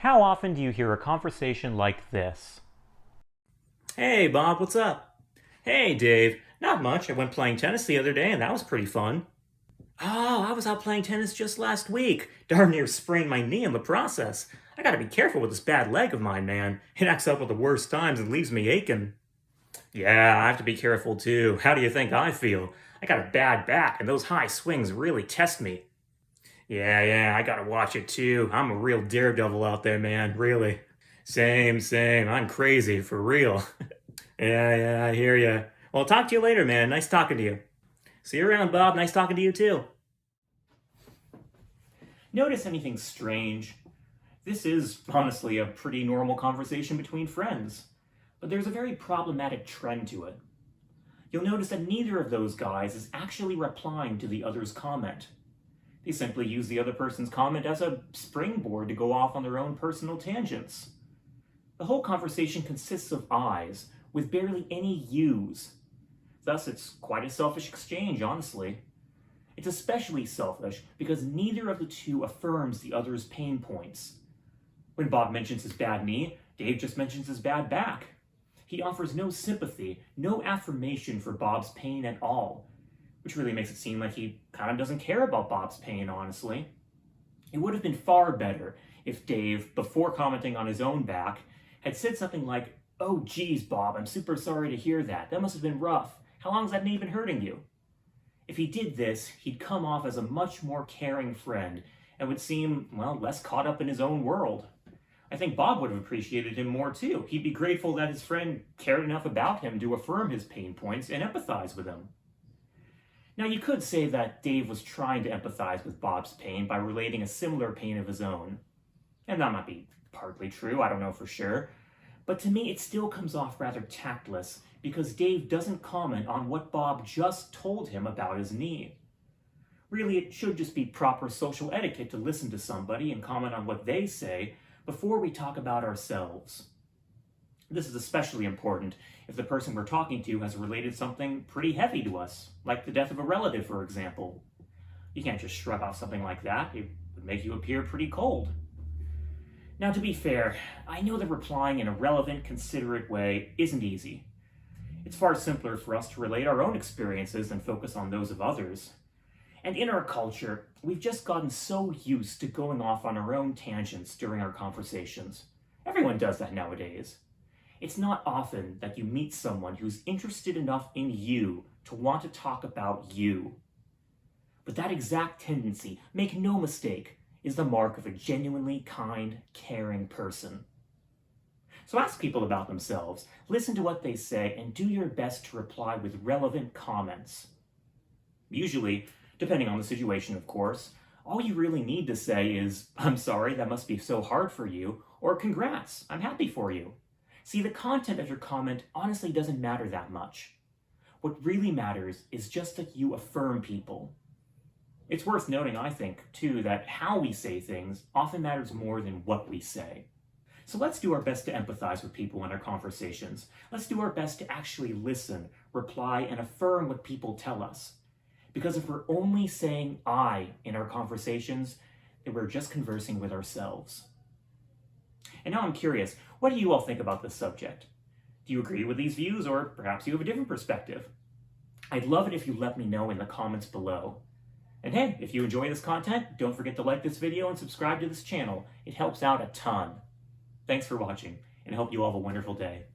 How often do you hear a conversation like this? Hey, Bob, what's up? Hey, Dave. Not much. I went playing tennis the other day, and that was pretty fun. Oh, I was out playing tennis just last week. Darn near sprained my knee in the process. I gotta be careful with this bad leg of mine, man. It acts up at the worst times and leaves me aching. Yeah, I have to be careful too. How do you think I feel? I got a bad back, and those high swings really test me. Yeah, I gotta watch it too. I'm a real daredevil out there, man. Really. Same. I'm crazy, for real. Yeah, I hear ya. Well, talk to you later, man. Nice talking to you. See you around, Bob. Nice talking to you, too. Notice anything strange? This is, honestly, a pretty normal conversation between friends, but there's a very problematic trend to it. You'll notice that neither of those guys is actually replying to the other's comment. They simply use the other person's comment as a springboard to go off on their own personal tangents. The whole conversation consists of I's, with barely any U's. Thus, it's quite a selfish exchange, honestly. It's especially selfish because neither of the two affirms the other's pain points. When Bob mentions his bad knee, Dave just mentions his bad back. He offers no sympathy, no affirmation for Bob's pain at all, which really makes it seem like he kind of doesn't care about Bob's pain, honestly. It would have been far better if Dave, before commenting on his own back, had said something like, "Oh geez, Bob, I'm super sorry to hear that. That must have been rough. How long has that knee been hurting you?" If he did this, he'd come off as a much more caring friend and would seem, well, less caught up in his own world. I think Bob would have appreciated him more too. He'd be grateful that his friend cared enough about him to affirm his pain points and empathize with him. Now, you could say that Dave was trying to empathize with Bob's pain by relating a similar pain of his own. And that might be partly true, I don't know for sure. But to me, it still comes off rather tactless because Dave doesn't comment on what Bob just told him about his knee. Really, it should just be proper social etiquette to listen to somebody and comment on what they say before we talk about ourselves. This is especially important if the person we're talking to has related something pretty heavy to us, like the death of a relative, for example. You can't just shrug off something like that. It would make you appear pretty cold. Now, to be fair, I know that replying in a relevant, considerate way isn't easy. It's far simpler for us to relate our own experiences than focus on those of others. And in our culture, we've just gotten so used to going off on our own tangents during our conversations. Everyone does that nowadays. It's not often that you meet someone who's interested enough in you to want to talk about you. But that exact tendency, make no mistake, is the mark of a genuinely kind, caring person. So ask people about themselves, listen to what they say, and do your best to reply with relevant comments. Usually, depending on the situation, of course, all you really need to say is, "I'm sorry, that must be so hard for you," or "Congrats, I'm happy for you." See, the content of your comment honestly doesn't matter that much. What really matters is just that you affirm people. It's worth noting, I think, too, that how we say things often matters more than what we say. So let's do our best to empathize with people in our conversations. Let's do our best to actually listen, reply, and affirm what people tell us. Because if we're only saying "I" in our conversations, then we're just conversing with ourselves. And now I'm curious, what do you all think about this subject? Do you agree with these views, or perhaps you have a different perspective? I'd love it if you let me know in the comments below. And hey, if you enjoy this content, don't forget to like this video and subscribe to this channel. It helps out a ton. Thanks for watching, and I hope you all have a wonderful day.